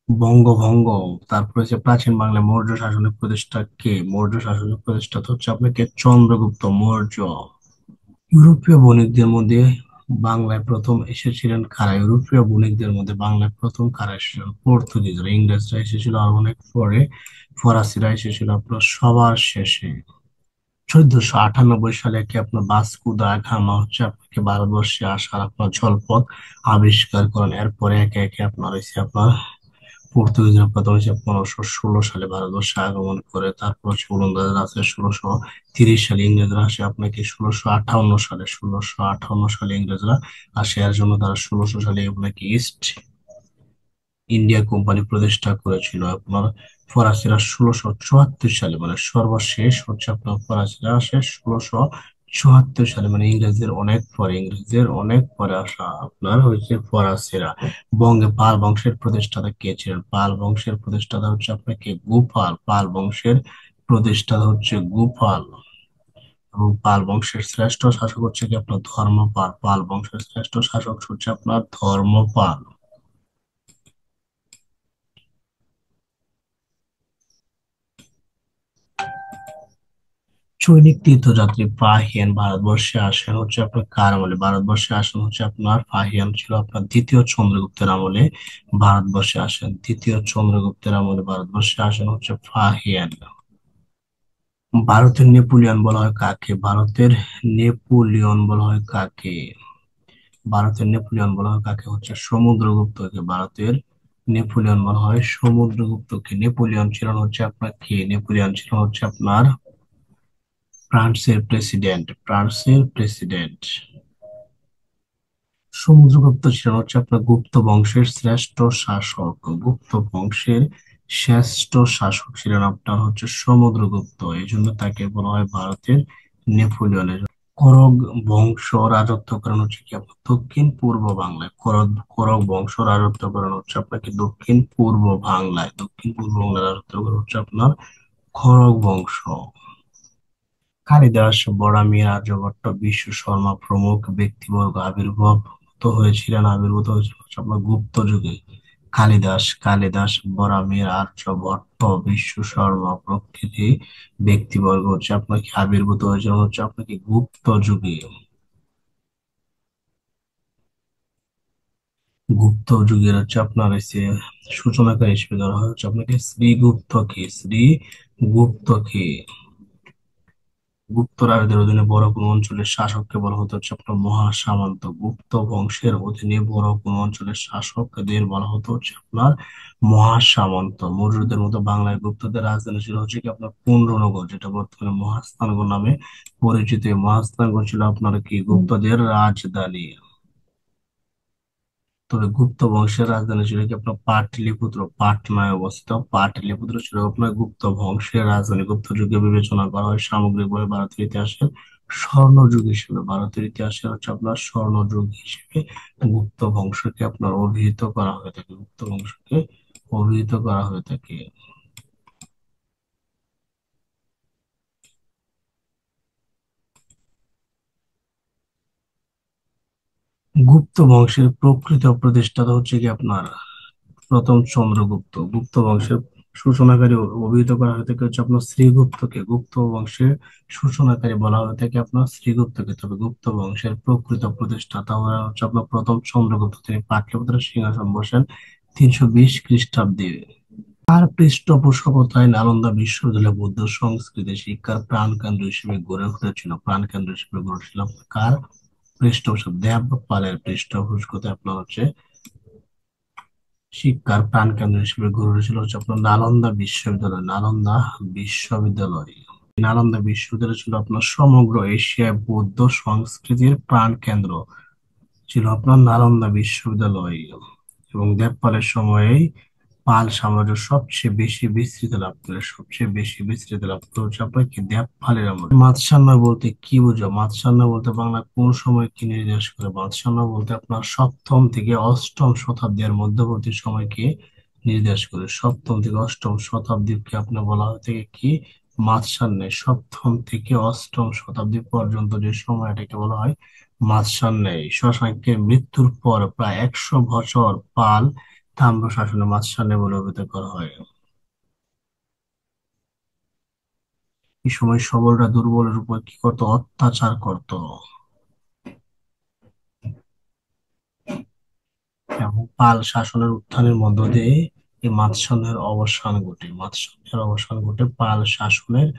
বঙ্গভঙ্গ। তারপরে হচ্ছে প্রাচীন বাংলায় মৌর্য শাসনের প্রতিষ্ঠা কে? মৌর্য শাসনের প্রতিষ্ঠাতা হচ্ছে আপনাকে চন্দ্রগুপ্ত মৌর্য। ইউরোপীয় বণিকদের মধ্যে বাংলায় প্রথম এসেছিলেন কারা? ইউরোপীয় বণিকদের মধ্যে বাংলায় প্রথম কারা এসেছিলেন? পর্তুগিজরা। ইংরেজরা এসেছিল আর অনেক পরে। ফরাসিরা এসেছিল আপনার সবার শেষে। 1498 সালে কি আপনার ভাস্কো দা গামা হচ্ছে আপনাকে ভারতবর্ষে আসার আপনার জলপথ আবিষ্কার করেন। এরপরে একে একে আপনার হয়েছে আপনার পর্তুগিজরা প্রথম হচ্ছে 1516 সালে ভারতবর্ষে আগমন করে। তারপর হচ্ছে ওলন্দাজরা আছে 1630 সালে। ইংরেজরা আসে আপনাকে 1658 সালে। 1658 সালে ইংরেজরা আসে। এর জন্য তারা 1600 সালে আপনাকে ইস্ট ইন্ডিয়া কোম্পানি প্রতিষ্ঠা করেছিল। আপনার ফরাসিরা 1674 সালে, মানে সর্বশেষ হচ্ছে আপনার ফরাসিরা আসে '74 সালে, মানে ইংরেজদের অনেক পরে আসা আপনার হয়েছে ফরাসিরা। পাল বংশের প্রতিষ্ঠাতা কে ছিলেন? পাল বংশের প্রতিষ্ঠাতা হচ্ছে আপনাকে গোপাল। পাল বংশের প্রতিষ্ঠাতা হচ্ছে গোপাল। এবং পাল বংশের শ্রেষ্ঠ শাসক হচ্ছে কি আপনার ধর্মপাল। পাল বংশের শ্রেষ্ঠ শাসক হচ্ছে আপনার ধর্মপাল। চৈনিক তীর্থযাত্রী ফাহিয়ান ভারতবর্ষে আসেন হচ্ছে আপনার কার আমলে? ভারতবর্ষে আসেন হচ্ছে আপনার ফাহিয়ান ছিল আপনার দ্বিতীয় চন্দ্রগুপ্তের আমলে ভারতবর্ষে আসেন। দ্বিতীয় চন্দ্রগুপ্তের আমলে ভারতবর্ষে আসেন হচ্ছে ফাহিয়ান। ভারতের নেপোলিয়ন বলা হয় কাকে? নেপোলিয়ন বলা হয় কাকে ভারতের নেপোলিয়ন বলা হয় কাকে হচ্ছে সমুদ্রগুপ্তকে। নেপোলিয়ন বলা হয় সমুদ্রগুপ্তকে। নেপোলিয়ন ছিলেন হচ্ছে আপনার ফ্রান্সের প্রেসিডেন্ট। সমুদ্রগুপ্ত ছিলেন হচ্ছে আপনার গুপ্ত বংশের শ্রেষ্ঠ শাসক। গুপ্ত বংশের শ্রেষ্ঠ শাসক ছিলেন আপনার হচ্ছে সমুদ্রগুপ্ত, এই জন্য তাকে বলা হয় ভারতের নেপোলিয়ন। করগ বংশ রাজত্ব করেন হচ্ছে কি আপনার দক্ষিণ পূর্ব বাংলায়। করগ বংশ রাজত্ব করেন হচ্ছে আপনাকে দক্ষিণ পূর্ব বাংলায় রাজত্ব করেন হচ্ছে আপনার খড়গ বংশ। কালিদাস, বড়ামির, আর্যভট্ট, বিশ্ব শর্মা প্রমুখ ব্যক্তিবর্গ আবির্ভূত হয়েছিল হচ্ছে আপনার গুপ্ত যুগে। কালিদাস, বড়ামির, আর্যভট্ট, বিশ্ব শর্মা প্রভৃতি ব্যক্তিবর্গ হচ্ছে আপনাকে আবির্ভূত হয়েছিল হচ্ছে আপনাকে গুপ্ত যুগে। গুপ্ত যুগের হচ্ছে আপনার এসে সূচনাকারী হিসেবে ধরা হয় হচ্ছে আপনাকে শ্রীগুপ্তকে। গুপ্ত রাজাদের অধীনে বড় কোনো অঞ্চলের শাসককে বলা হতো হচ্ছে আপনার মহাসামন্ত। গুপ্ত বংশের অধীনে বড় কোনো অঞ্চলের শাসকদের বলা হতো হচ্ছে আপনার মহাসামন্ত। মৌর্যদের মতো বাংলায় গুপ্তদের রাজধানী ছিল হচ্ছে কি আপনার পুন্ড্রনগর, যেটা বর্তমানে মহাস্থানগড় নামে পরিচিত। এই মহাস্থানগড় ছিল আপনার কি গুপ্তদের রাজধানী। তবে গুপ্ত বংশের রাজধানী ছিল কি আপনার পাটলিপুত্র, পাটনায় অবস্থিত। পাটলিপুত্র ছিল আপনার গুপ্ত বংশের রাজধানী। গুপ্ত যুগে বিবেচনা করা হয় সামগ্রিকভাবে ভারতের ইতিহাসের হচ্ছে আপনার স্বর্ণযুগ হিসেবে গুপ্ত বংশকে অভিহিত করা হয়ে থাকে। গুপ্ত বংশের প্রকৃত প্রতিষ্ঠাতা হচ্ছে কি আপনার প্রথম চন্দ্রগুপ্ত। গুপ্ত বংশের সূচনাকারী অভিহিত করা হয়ে থাকে হচ্ছে আপনার শ্রীগুপ্তকে। গুপ্ত বংশের সূচনাকারী বলা হয়ে থাকে আপনার শ্রীগুপ্তকে। তবে গুপ্ত বংশের প্রকৃত প্রতিষ্ঠাতা হচ্ছে আপনার প্রথম চন্দ্রগুপ্ত। তিনি পাটলিপুত্রের সিংহাসন বসেন 320 খ্রিস্টাব্দে। তার পৃষ্ঠপোষকতায় নালন্দা বিশ্ববিদ্যালয় বৌদ্ধ সংস্কৃতি শিক্ষার প্রাণকেন্দ্র হিসেবে গড়ে উঠেছিল। কার পৃষ্ঠপোষক? দেবপালের পৃষ্ঠপোষকতায় আপনার হচ্ছে শিক্ষার প্রাণকেন্দ্র হিসেবে গড়ে উঠেছিল হচ্ছে আপনার নালন্দা বিশ্ববিদ্যালয়। নালন্দা বিশ্ববিদ্যালয় ছিল আপনার সমগ্র এশিয়ায় বৌদ্ধ সংস্কৃতির প্রাণকেন্দ্র ছিল আপনার নালন্দা বিশ্ববিদ্যালয়। এবং দেবপালের সময়েই পাল সাম্রাজ্য সবচেয়ে বেশি বিস্তৃতি লাভ করে হচ্ছে আপনার কি দেবপালের আমলে। মাৎস্যান্না বলতে কি বোঝো? মাৎস্যান্না বলতে বাংলা কোন সময় কি নির্দেশ করে? মাৎস্যান্না বলতে আপনার সপ্তম থেকে অষ্টম শতাব্দীর মধ্যবর্তী সময়কে নির্দেশ করে। সপ্তম থেকে অষ্টম শতাব্দীকে আপনার বলা হয়ে থাকে কি মাৎস্যান্নে। সপ্তম থেকে অষ্টম শতাব্দী পর্যন্ত যে সময়টাকে বলা হয় মাৎস্যান্নে। শশাঙ্কের মৃত্যুর পর প্রায় 100 বছর পাল তাম্রশাসনে মাৎস্যান্নে বলে অভিহিত করা হয়। এই সময় সবলরা দুর্বলের উপর কি করতো? অত্যাচার করত। এবং পাল শাসনের উত্থানের মধ্য দিয়ে এই মাৎস্যান্নের অবসান ঘটে পাল শাসনের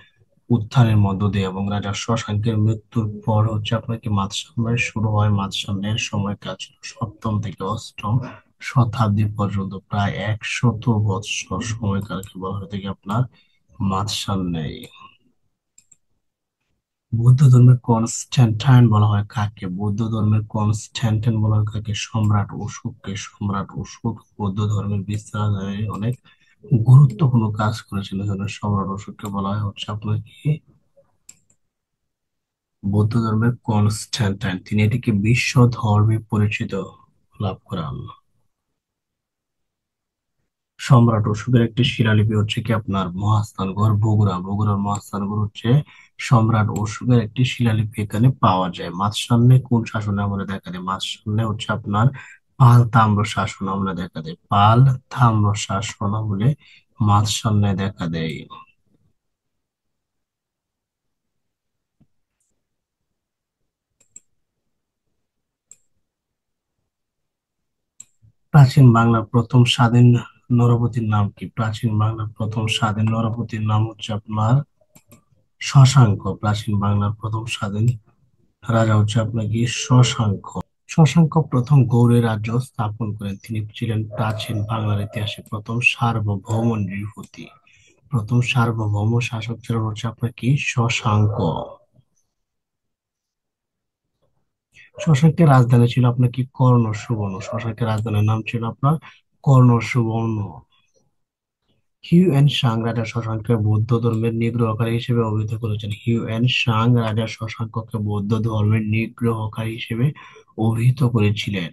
উত্থানের মধ্য দিয়ে। এবং রাজা শশাঙ্কের মৃত্যুর পর হচ্ছে আপনাকে মাৎস্যান্যায় শুরু হয়। মাৎস্যান্যায়ের সময়কাল ছিল সপ্তম থেকে অষ্টম শতাব্দী পর্যন্ত, প্রায় 100 বৎসর সময়কালকে বলা হয়ে থাকে আপনার মাৎস্যান্যায়। বৌদ্ধ ধর্মের কনস্ট্যান্টাইন বলা হয় কাকে? সম্রাট অশোক বৌদ্ধ ধর্মের বিস্তারে অনেক গুরুত্বপূর্ণ কাজ করেছিল। যেন সম্রাট অশোককে বলা হয় হচ্ছে আপনার কি বৌদ্ধ ধর্মের কনস্ট্যান্টাইন, তিনি এটিকে বিশ্ব ধর্মে পরিচিত লাভ করান। সম্রাট অশোকের একটি শিলালিপি হচ্ছে কি আপনার মহাস্থানগড় বগুড়া, বগুড়ার মহাস্থানগড় হচ্ছে সম্রাট অশোকের একটি শিলালিপি এখানে পাওয়া যায়। মাৎস্যান্নে কোন শাসন আমলে দেখা যায়? মাৎস্যান্নে হচ্ছে আপনার পাল তাম্র শাসন আমলে দেখা দেয়, পাল তাম্র শাসন আমলে মাৎস্যান্নে দেখা দেয়। প্রাচীন বাংলার প্রথম স্বাধীন নরপতির নাম কি? প্রাচীন বাংলার প্রথম স্বাধীন নরপতির নাম হচ্ছে আপনার শশাঙ্ক। প্রাচীন বাংলার প্রথম স্বাধীন রাজা হচ্ছে আপনার কি শশাঙ্ক। শশাঙ্ক প্রথম গৌড়ের রাজ্য স্থাপন করেন, তিনি ছিলেন প্রাচীন বাংলার ইতিহাসে প্রথম সার্বভৌম নৃপতি। প্রথম সার্বভৌম শাসক ছিলেন হচ্ছে আপনার কি শশাঙ্ক। শশাঙ্কের রাজধানী ছিল আপনার কি কর্ণ সুবর্ণ, শশাঙ্কের রাজধানীর নাম ছিল আপনার কর্ণ সুবর্ণ। হিউয়েন সাং রাজা শশাঙ্ককে বৌদ্ধ ধর্মের নিগ্রহকারী হিসেবে অভিহিত করেছেন। হিউয়েন সাং রাজা শশাঙ্ককে বৌদ্ধ ধর্মের নিগ্রহকারী হিসেবে অভিহিত করেছিলেন।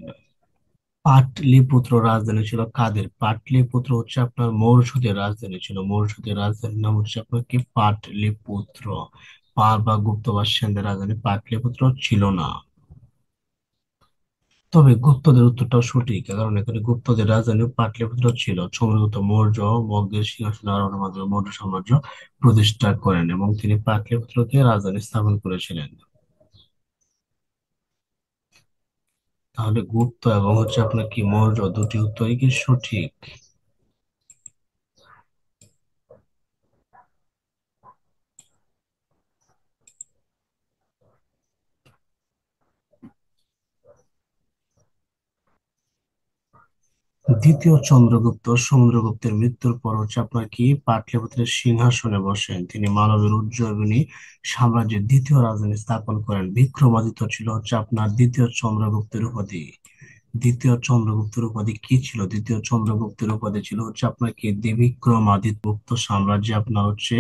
পাটলিপুত্র রাজধানী ছিল কাদের? পাটলিপুত্র হচ্ছে আপনার মৌর্যদের রাজধানী ছিল, মৌর্যদের রাজধানীর নাম হচ্ছে আপনার কি পাটলিপুত্র। পাল বা গুপ্ত বা সেনদের রাজধানী পাটলিপুত্র ছিল না। তবে গুপ্তদের উত্তরটাও সঠিক, কারণ এখানে গুপ্তদের রাজধানী পাটলিপুত্র ছিল। চন্দ্রগুপ্ত মৌর্য মগধের সিংহাসনে আরোহণের মাধ্যমে মৌর্য সাম্রাজ্য প্রতিষ্ঠা করেন এবং তিনি পাটলিপুত্রকে রাজধানী স্থাপন করেছিলেন। তাহলে গুপ্ত এবং হচ্ছে আপনার কি মৌর্য দুটি উত্তরই কি সঠিক? দ্বিতীয় চন্দ্রগুপ্ত সমুদ্রগুপ্তের মৃত্যুর পর হচ্ছে আপনার কি পাটলিপুত্রের সিংহাসনে বসেন। তিনি মালবের উজ্জয়িনী সাম্রাজ্যের দ্বিতীয় রাজধানী স্থাপন করেন। বিক্রমাদিত্য ছিল হচ্ছে আপনার দ্বিতীয় চন্দ্রগুপ্তের উপাধি। দ্বিতীয় চন্দ্রগুপ্তের উপাধি কি ছিল? দ্বিতীয় চন্দ্রগুপ্তের উপাধি ছিল হচ্ছে আপনার কি বিক্রমাদিত্য। গুপ্ত সাম্রাজ্যে আপনার হচ্ছে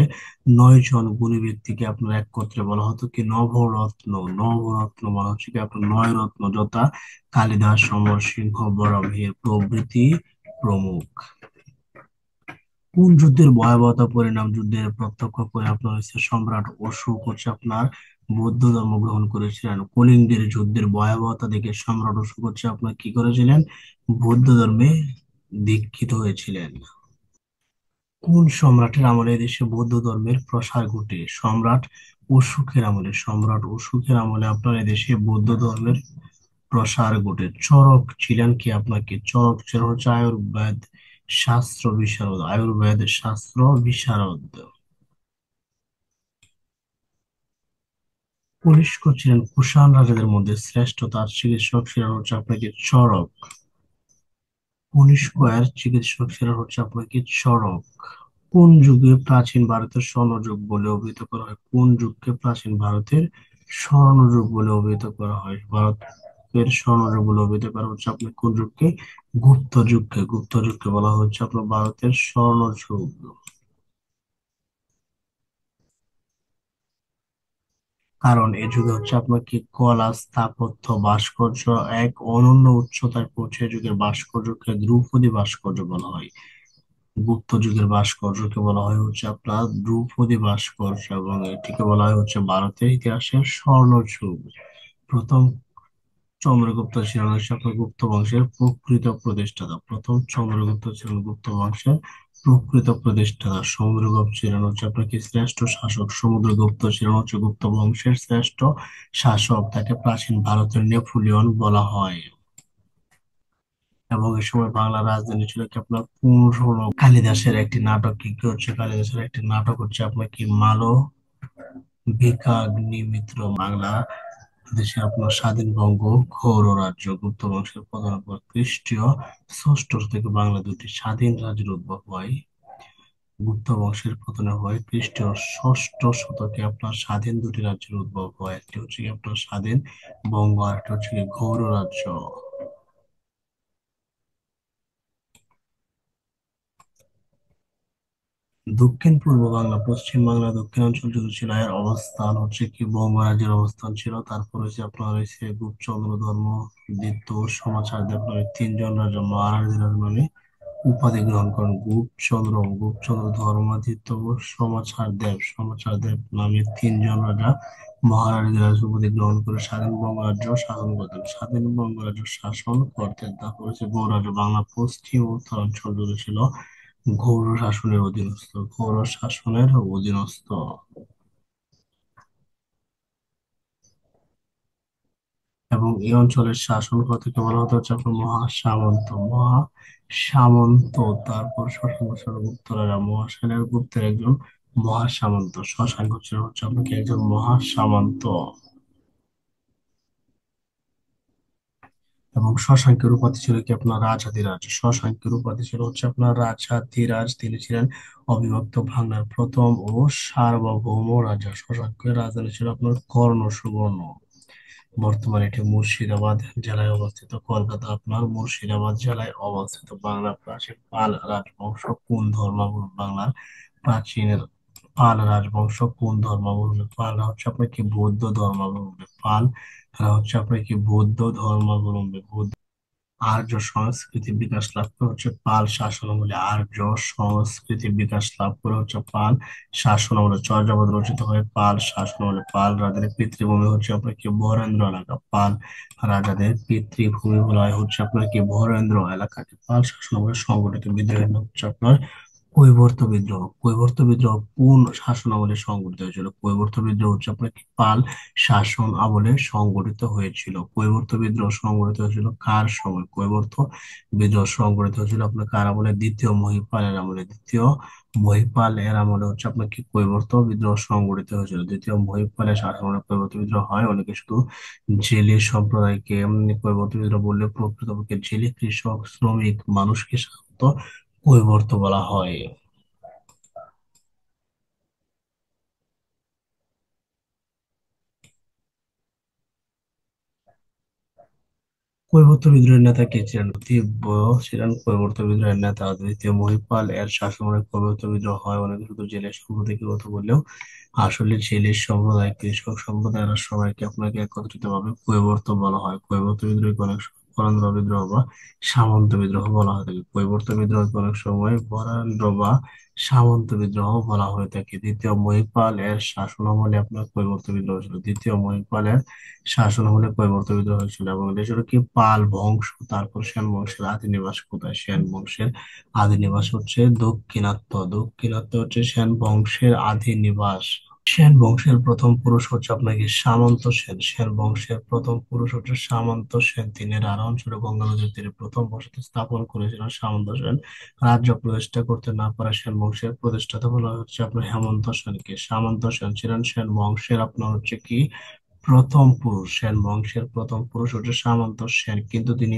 9 জন গুণী ব্যক্তিকে আপনার একত্রে বলা হতো কি নবরত্ন। নবরত্ন মানে হচ্ছে কি আপনার 9 রত্ন, যথা কালিদাস, সমর সিংহ, বরাহমিহির প্রভৃতি প্রমুখ। কোন যুদ্ধের ভয়াবহতা পরিণাম যুদ্ধের প্রত্যক্ষ করে আপনার হচ্ছে সম্রাট অশোক হচ্ছে আপনার বৌদ্ধ ধর্ম গ্রহণ করেছিলেন? কলিঙ্গের যুদ্ধের ভয়াবহতা দেখে সম্রাট অশোক হচ্ছে আপনার কি করেছিলেন? বৌদ্ধ ধর্মে দীক্ষিত হয়েছিলেন। কোন সম্রাটের আমলে দেশে বৌদ্ধ ধর্মের প্রসার ঘটে? সম্রাট অশোকের আমলে। সম্রাট অশোকের আমলে আপনার এদেশে বৌদ্ধ ধর্মের প্রসার ঘটে। চরক ছিলেন কি আপনার কি? চরক ছিলেন হচ্ছে আয়ুর্বেদ শাস্ত্র বিশারদ, আয়ুর্বেদ শাস্ত্র বিশারদ। কনিষ্ক ছিলেন কুষাণ রাজাদের মধ্যে শ্রেষ্ঠ, তার চিকিৎসক ছিলেন হচ্ছে আপনাকে চরক। কনিষ্ক এর চিকিৎসক ছিলেন হচ্ছে আপনাকে চরক। কোন যুগে প্রাচীন ভারতের স্বর্ণযুগ বলে অভিহিত করা হয়? কোন যুগকে প্রাচীন ভারতের স্বর্ণযুগ বলে অভিহিত করা হয়? ভারতের স্বর্ণযুগ বলে অভিহিত করা হচ্ছে আপনার কোন যুগকে? গুপ্ত যুগকে। গুপ্ত যুগকে বলা হচ্ছে আপনার ভারতের স্বর্ণযুগ। কারণ এই যুগে হচ্ছে আপনার কি কলা, স্থাপত্য, ভাস্কর্য এক অনন্য উচ্চতায় পৌঁছে। এই যুগের ভাস্কর্যকে ধ্রুপদী ভাস্কর্য বলা হয়। গুপ্ত যুগের ভাস্কর্যকে বলা হয় হচ্ছে আপনার ধ্রুপদী ভাস্কর্য এবং এটিকে বলা হয় হচ্ছে ভারতের ইতিহাসের স্বর্ণযুগ। প্রথম চন্দ্রগুপ্ত ছিলেন হচ্ছে আপনার গুপ্ত বংশের প্রকৃত প্রতিষ্ঠাতা। প্রথম চন্দ্রগুপ্ত ছিলেন গুপ্ত বংশের প্রকৃত প্রতিষ্ঠাতা। সমুদ্রগুপ্ত ছিলেন হচ্ছে আপনার কি শ্রেষ্ঠ শাসক। সমুদ্রগুপ্ত ছিলেন হচ্ছে গুপ্ত বংশের শ্রেষ্ঠ শাসক, তাকে প্রাচীন ভারতের নেপোলিয়ন বলা হয়। এবং এই সময় বাংলার রাজধানী ছিল কি আপনার পুরনো। কালিদাসের একটি নাটক কি কি হচ্ছে? কালিদাসের একটি নাটক হচ্ছে আপনার কি মালবিকাগ্নিমিত্র। বাংলা দেশে আপনার স্বাধীনবঙ্গ গৌড় রাজ্য গুপ্ত বংশের পতনের পর খ্রিস্টীয় ষষ্ঠ থেকে বাংলা দুটি স্বাধীন রাজ্যের উদ্ভব হয়। গুপ্ত বংশের পতনের হয় খ্রিস্টীয় ষষ্ঠ শতকে আপনার স্বাধীন দুটি রাজ্যের উদ্ভব হয়। একটি হচ্ছে কি আপনার স্বাধীন বঙ্গ আর একটা হচ্ছে কি গৌড় রাজ্য। দক্ষিণ পূর্ব বাংলা, পশ্চিম বাংলা, দক্ষিণাঞ্চল যুগে ছিল, এর অবস্থান হচ্ছে কি বঙ্গরাজ্যের অবস্থান ছিল। তারপর হচ্ছে আপনার হয়েছে গুপ্তচন্দ্র ধর্ম, দ্বিতীয় সমাচার দেব নামে তিনজন রাজা মহারাজ নামে উপাধি গ্রহণ করেন। গুপ্তচন্দ্র ধর্মাদিত্য ও সমাচার দেব নামে তিনজন রাজা মহারাজ উপাধি গ্রহণ করে স্বাধীন বঙ্গরাজ্য শাসন করতেন। স্বাধীন বঙ্গরাজ্য শাসন করতেন। তারপর হচ্ছে গৌড়রাজ্য বাংলা পশ্চিম ও উত্তরাঞ্চল জুড়ে ছিল গৌড় শাসনের অধীনস্থ। এবং এই অঞ্চলের শাসনকর্তাকে বলা হতো হচ্ছে আপনার মহাসামন্ত। তারপর শশাঙ্ক ছিল গুপ্ত রাজা, মহাসেনের গুপ্তের একজন মহাসামন্ত। শশাঙ্ক ছিল হচ্ছে আপনাকে একজন মহাসামন্ত। এবং শশাঙ্কের উপাধি ছিল কি আপনার রাজাধিরাজ। শশাঙ্কের উপাধি ছিল হচ্ছে আপনার রাজাধিরাজ। তিনি ছিলেন অবিভক্ত বাংলার প্রথম ও সার্বভৌম রাজা। শশাঙ্কের রাজধানী ছিল আপনার কর্ণ সুবর্ণ। বর্তমানে এটি মুর্শিদাবাদ জেলায় অবস্থিত। কলকাতা আপনার মুর্শিদাবাদ জেলায় অবস্থিত। বাংলার প্রাচীন পাল রাজবংশ কোন ধর্মাবলম্বী? বাংলার প্রাচীন পাল রাজবংশ কোন ধর্মাবলম্বী? পালরা হচ্ছে আপনার কি বৌদ্ধ ধর্মাবলম্বী। এরা হচ্ছে আপনার কি বৌদ্ধ ধর্মাবলম্বী। আর্য সংস্কৃতি বিকাশ লাভ করে হচ্ছে পাল শাসনামলে। আর্য সংস্কৃতি বিকাশ লাভ করে হচ্ছে পাল শাসনামলে। চর্যাপদ রচিত হয় পাল শাসনামলে। পাল রাজাদের পিতৃভূমি হচ্ছে আপনার কি বরেন্দ্র এলাকা। পাল রাজাদের পিতৃভূমি বলা হয় হচ্ছে আপনার কি বরেন্দ্র এলাকাকে। পাল শাসনামলে সংগঠিত বিদ্রোহের নাম হচ্ছে আপনার কৈবর্ত বিদ্রোহ কোন শাসন আমলে সংগঠিত হয়েছিল? কৈবর্ত বিদ্রোহ হচ্ছে আপনার কি পাল শাসন আমলে সংগঠিত হয়েছিল। কৈবর্ত বিদ্রোহ সংগঠিত হয়েছিল কার সময়? কৈবর্ত বিদ্রোহ সংগঠিত হয়েছিল আপনার কার আমলে? দ্বিতীয় মহিপালের আমলে। দ্বিতীয় মহিপাল এর আমলে হচ্ছে আপনার কি কৈবর্ত বিদ্রোহ সংগঠিত হয়েছিল। দ্বিতীয় মহিপালের শাসনামলে কৈবর্ত বিদ্রোহ হয়। অনেকে শুধু জেলে সম্প্রদায়কে কৈবর্ত বিদ্রোহ বললে প্রকৃতপক্ষে জেলে কৃষক শ্রমিক মানুষকে সাধারণত কৈবর্ত বলা হয়। কৈবর্ত বিদ্রোহের নেতা কে ছিলেন? তীব্র ছিলেন কৈবর্ত বিদ্রোহের নেতা। দ্বিতীয় মহিপাল এর শাসনামলে কৈবর্ত বিদ্রোহ হয়। অনেকে শুধু জেলের সম্প্রদায়কে কথা বললেও আসলে জেলের সম্প্রদায় কৃষক সম্প্রদায়ের সবাইকে আপনাকে একত্রিত ভাবে কৈবর্ত বলা হয়। কৈবর্ত বিদ্রোহকে অনেক সময় বরেন্দ্র বিদ্রোহ বা সামন্ত বিদ্রোহ বলা হয়ে থাকে। কৈবর্ত বিদ্রোহকে অনেক সময় বরেন্দ্র বা সামন্ত বিদ্রোহ বলা হয়ে থাকে। দ্বিতীয় মহিপাল এর শাসনামলে আপনার কৈবর্ত বিদ্রোহ ছিল। দ্বিতীয় মহিপালের শাসন আমলে কৈবর্ত বিদ্রোহ হয়েছিল। এবং এটা ছিল কি পাল বংশ। তারপর সেন বংশের আদি নিবাস কোথায়? সেন বংশের আদি নিবাস হচ্ছে দক্ষিণাত্য। দক্ষিণাত্য হচ্ছে সেন বংশের আদি নিবাস। সেন বংশের প্রথম পুরুষ হচ্ছে আপনাকে সামন্ত সেন। সেন বংশের প্রথম পুরুষ হচ্ছে সামন্ত সেন। তিনি রাঢ় অঞ্চলে গঙ্গা নদীর তীরে প্রথম বসতি স্থাপন করেছিলেন সামন্ত সেন। রাজ্য প্রতিষ্ঠা করতে না পারা সেন বংশের প্রতিষ্ঠাতা বলা হচ্ছে আপনার হেমন্ত সেনকে। সামন্ত সেন ছিলেন সেন বংশের আপনার হচ্ছে কি প্রথম পুরুষ। সেন বংশের প্রথম পুরুষ হচ্ছে সামন্ত সেন, কিন্তু তিনি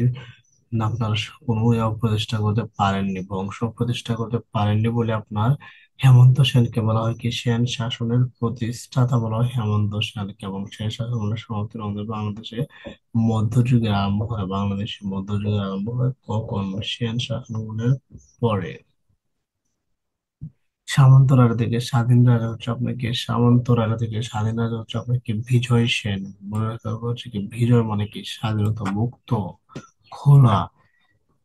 আপনার কোনো প্রতিষ্ঠা করতে পারেননি, বংশ প্রতিষ্ঠা করতে পারেননি বলে আপনার হেমন্ত সেনকে বলা হয় কি সেন শাসনের প্রতিষ্ঠাতা বলা হয় হেমন্ত সেনকে। এবং সেন শাসনের সমাপ্তি আমাদের বাংলাদেশে মধ্যযুগে আরম্ভ হয়। বাংলাদেশে মধ্যযুগে আরম্ভ হয় কখন? সেন শাসনের পরে। সামন্ত রাজা থেকে স্বাধীন রাজা হচ্ছে আপনাকে বিজয় সেন। মনে রাখা হচ্ছে কি বিজয় মানে কি স্বাধীনতা, মুক্ত, খোলা।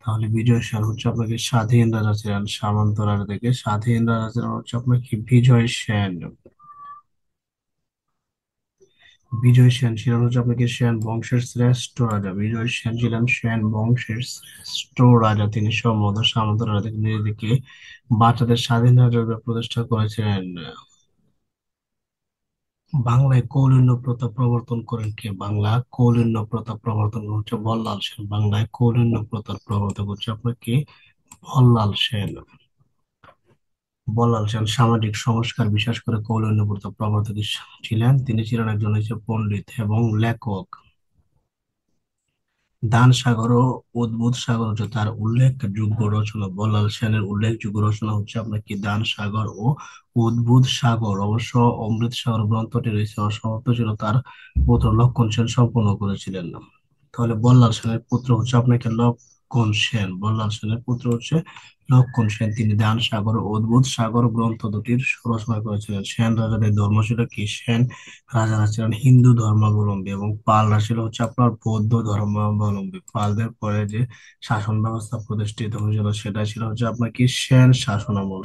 তাহলে বিজয় সেন হচ্ছে আপনাকে স্বাধীন রাজা ছিলেন। সামন্ত রাজা থেকে স্বাধীন রাজা ছিলেন হচ্ছে আপনার কি বিজয় সেন। বিজয় সেন ছিলেন হচ্ছে আপনাকে সেন বংশের শ্রেষ্ঠ রাজা। বিজয় সেন ছিলেন সেন বংশের শ্রেষ্ঠ রাজা। তিনি সম্ভবত সামন্ত রাজা থেকে নিজেকে বাচ্চাদের স্বাধীন রাজা রূপে প্রতিষ্ঠা করেছিলেন। বাংলায় কৌলিন্য প্রথা প্রবর্তন করেন কে? বাংলা কৌলিন্য প্রথা প্রবর্তন হচ্ছে বল্লাল সেন। বাংলায় কৌলিন্য প্রথার প্রবর্তক হচ্ছে আপনার কি বল্লাল সেন। বল্লাল সেন সামাজিক সংস্কার বিশেষ করে কৌলিন্য প্রথা প্রবর্তক ছিলেন। তিনি ছিলেন একজন হচ্ছে পণ্ডিত এবং লেখক। দান সাগর ও উদ্বুধ সাগর হচ্ছে তার উল্লেখযোগ্য রচনা। বল্লাল সেনের উল্লেখযোগ্য রচনা হচ্ছে আপনার কি দান সাগর ও উদ্বুধ সাগর। অবশ্য অমৃত সাগর গ্রন্থটি রয়েছে অসমাপ্ত ছিল, তার পুত্র লক্ষণ সেন সম্পূর্ণ করেছিলেন। তাহলে বল্লাল সেনের পুত্র হচ্ছে আপনাকে লক্ষণ সেন। বল্লাল সেনের পুত্র হচ্ছে লক্ষণ সেন। তিনি দান সাগর ও অদ্ভুত সাগর গ্রন্থ দুটির রচনা করেছিলেন। সেন রাজাদের ধর্ম ছিল কি? সেন রাজারা ছিলেন হিন্দু ধর্মাবলম্বী এবং পালরা ছিল হচ্ছে আপনার বৌদ্ধ ধর্মাবলম্বী। পালদের পরে যে শাসন ব্যবস্থা প্রতিষ্ঠিত হয়েছিল সেটা ছিল হচ্ছে আপনার কি সেন শাসনামল।